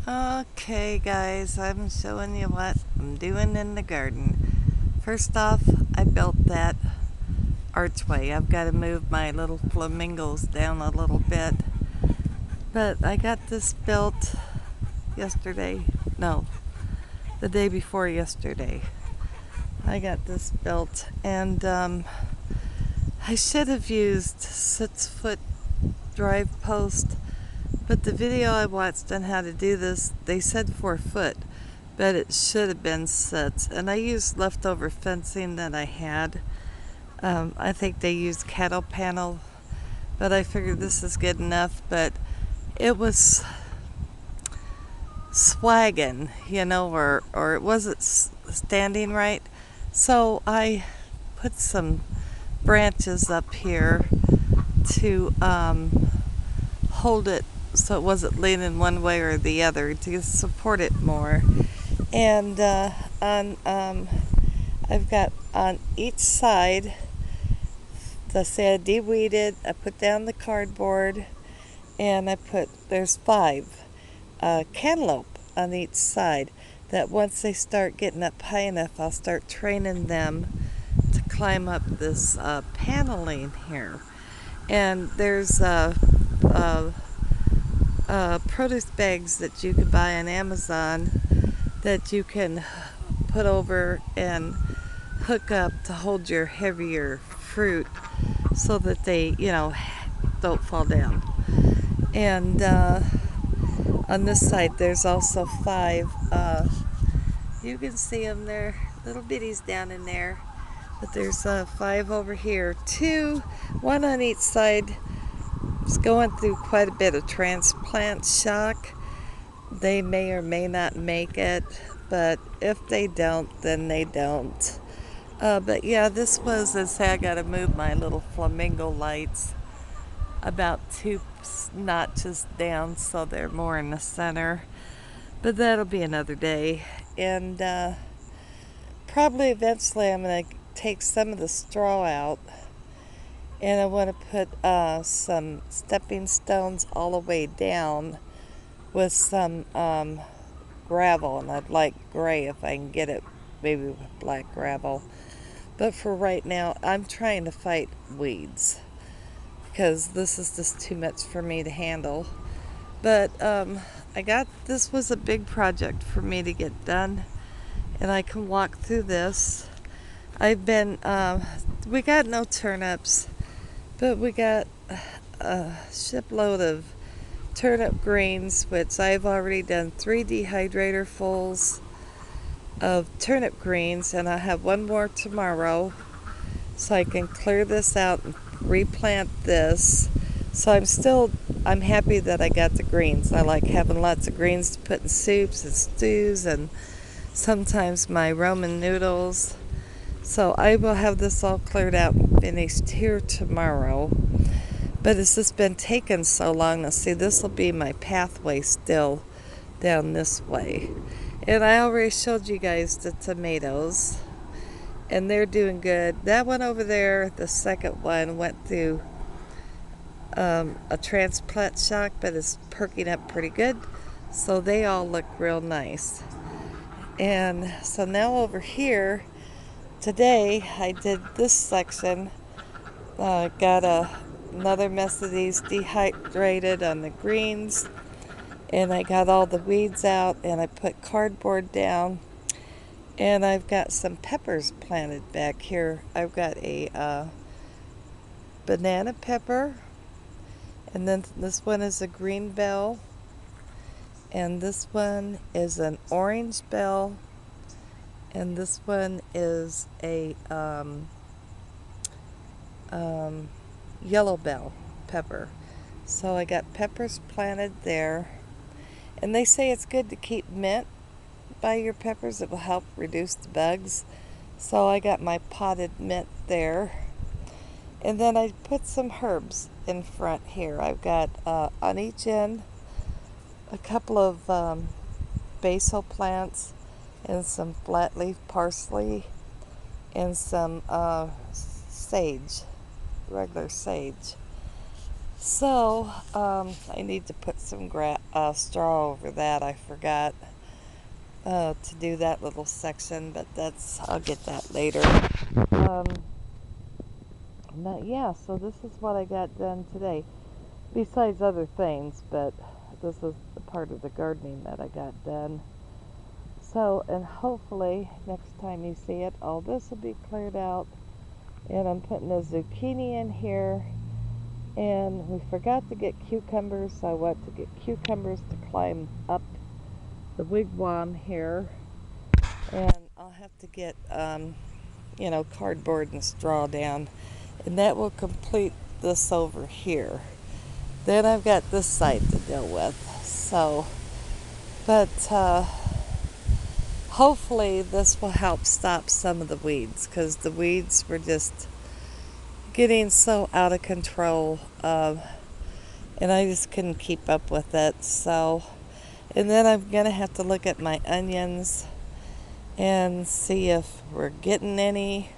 Okay guys, I'm showing you what I'm doing in the garden. First off, I built that archway. I've got to move my little flamingos down a little bit. But I got this built yesterday. No, the day before yesterday. I got this built and I should have used 6-foot drive post, but the video I watched on how to do this, they said 4 foot. But it should have been 6. And I used leftover fencing that I had. I think they used cattle panel, but I figured this is good enough. But it was swagging, or it wasn't standing right. So I put some branches up here to hold it so it wasn't leaning one way or the other to support it more. And I've got on each side, let's say I de-weeded, I put down the cardboard, and there's 5 cantaloupe on each side, that once they start getting up high enough, I'll start training them to climb up this paneling here. And there's produce bags that you can buy on Amazon that you can put over and hook up to hold your heavier fruit so that they, don't fall down. And on this side, there's also 5. You can see them there, little bitties down in there. But there's 5 over here. 1 on each side. It's going through quite a bit of transplant shock. They may or may not make it, but if they don't, then they don't. But yeah, this was, as I got to move my little flamingo lights about 2 notches down so they're more in the center. But that'll be another day. And probably eventually I'm going to take some of the straw out. And I want to put some stepping stones all the way down with some gravel. And I'd like gray if I can get it, maybe with black gravel. But for right now, I'm trying to fight weeds because this is just too much for me to handle. But this was a big project for me to get done, and I can walk through this. We got no turnips, but we got a shipload of turnip greens, which I've already done 3 dehydrator fulls of turnip greens, and I have 1 more tomorrow, so I can clear this out and replant this. So I'm happy that I got the greens. I like having lots of greens to put in soups and stews and sometimes my Roman noodles. So I will have this all cleared out and finished here tomorrow. But it's just been taking so long. Now see, this will be my pathway still down this way. And I already showed you guys the tomatoes, and they're doing good. That one over there, the second one, went through a transplant shock, but it's perking up pretty good. So they all look real nice. And so now over here, today I did this section. Got another mess of these dehydrated on the greens. And I got all the weeds out, and I put cardboard down. And I've got some peppers planted back here. I've got a banana pepper, and then this one is a green bell, and this one is an orange bell, and this one is a yellow bell pepper. So I got peppers planted there. And they say it's good to keep mint by your peppers. It will help reduce the bugs. So I got my potted mint there. And then I put some herbs in front here. I've got on each end a couple of basil plants and some flat leaf parsley and some sage, regular sage. So I need to put some straw over that. I forgot to do that little section, but I'll get that later. Um, yeah, so this is what I got done today, besides other things, but this is the part of the gardening that I got done. So, and hopefully next time you see it, all this will be cleared out. And I'm putting a zucchini in here. And we forgot to get cucumbers, so I went to get cucumbers to climb up the wigwam here. And I'll have to get, cardboard and straw down. And that will complete this over here. Then I've got this side to deal with. So, but hopefully this will help stop some of the weeds, because the weeds were just getting so out of control, and I just couldn't keep up with it. So, and then I'm gonna have to look at my onions and see if we're getting any,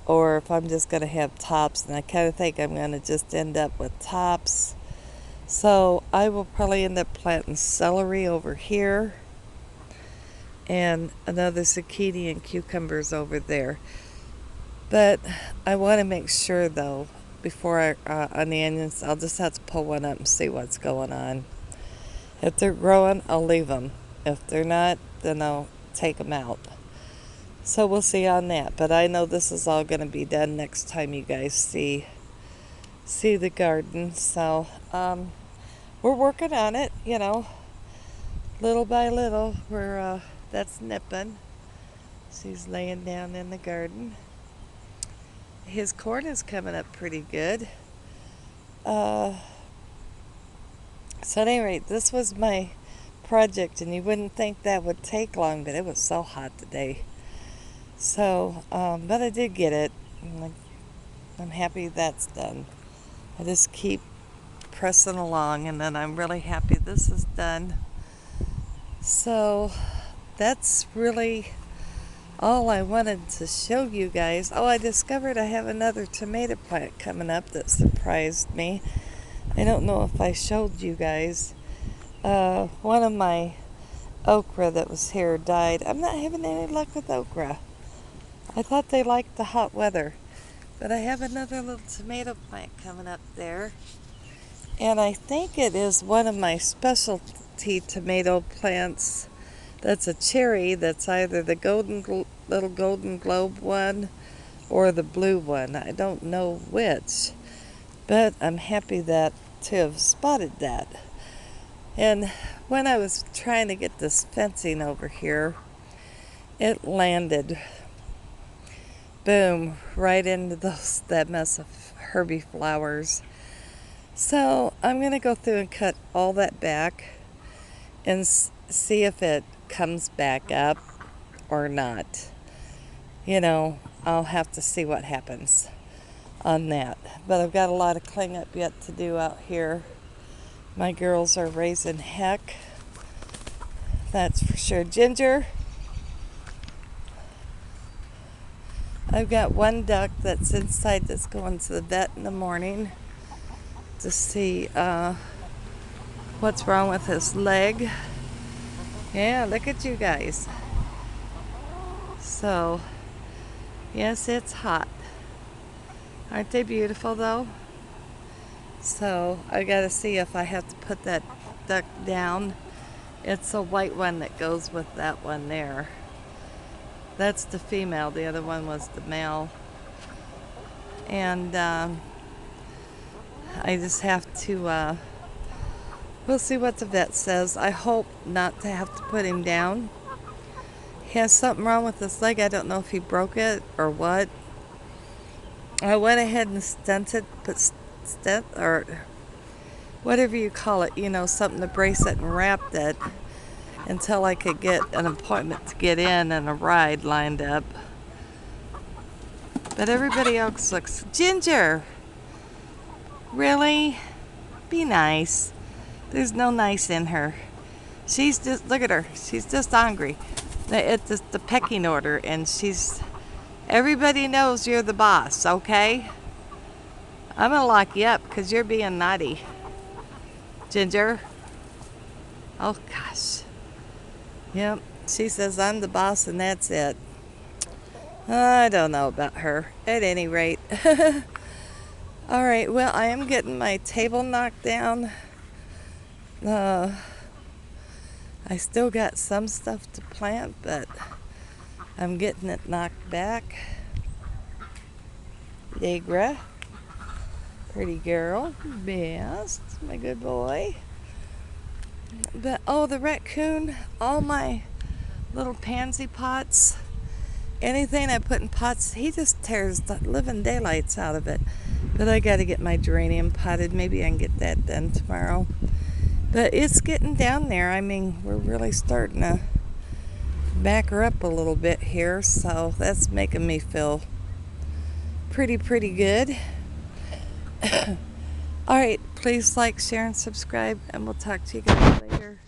or if I'm just gonna have tops. And I kind of think I'm gonna just end up with tops. So I will probably end up planting celery over here and another zucchini and cucumbers over there. But I want to make sure, though, before on the onions, I'll just have to pull one up and see what's going on. If they're growing, I'll leave them. If they're not, then I'll take them out. So we'll see on that. But I know this is all going to be done next time you guys see the garden. So we're working on it, little by little. That's Nippin'. She's laying down in the garden. His corn is coming up pretty good. So at any rate, this was my project, and you wouldn't think that would take long, but it was so hot today. So, but I did get it. I'm happy that's done. I just keep pressing along, and then I'm really happy this is done. So that's really all I wanted to show you guys. Oh, I discovered I have another tomato plant coming up that surprised me. I don't know if I showed you guys. One of my okra that was here died. I'm not having any luck with okra. I thought they liked the hot weather. But I have another little tomato plant coming up there. And I think it is one of my specialty tomato plants. That's a cherry that's either the little golden globe one or the blue one. I don't know which, but I'm happy to have spotted that. And when I was trying to get this fencing over here, it landed, boom, right into that mess of Herbie flowers. So I'm going to go through and cut all that back and see if it comes back up or not. I'll have to see what happens on that. But I've got a lot of cleanup yet to do out here. My girls are raising heck. That's for sure. Ginger. I've got one duck that's inside that's going to the vet in the morning to see what's wrong with his leg. Yeah, look at you guys. So, yes, it's hot. Aren't they beautiful, though? So, I gotta see if I have to put that duck down. It's a white one that goes with that one there. That's the female. The other one was the male. And I just have to, we'll see what the vet says. I hope not to have to put him down. He has something wrong with his leg. I don't know if he broke it or what. I went ahead and put stent, or whatever you call it, something to brace it, and wrapped it until I could get an appointment to get in and a ride lined up. But everybody else looks... Ginger! Really? Be nice. There's no nice in her. She's just... Look at her. She's just hungry. It's just the pecking order, and everybody knows you're the boss, okay? I'm gonna lock you up because you're being naughty. Ginger. Oh gosh. Yep. She says I'm the boss and that's it. I don't know about her. At any rate. Alright, well, I am getting my table knocked down. I still got some stuff to plant, but I'm getting it knocked back. Agra. Pretty girl. Best. My good boy. But, oh, the raccoon. All my little pansy pots. Anything I put in pots, he just tears the living daylights out of it. But I got to get my geranium potted. Maybe I can get that done tomorrow. But it's getting down there. I mean, we're really starting to back her up a little bit here. So that's making me feel pretty good. All right, please like, share, and subscribe. And we'll talk to you guys later.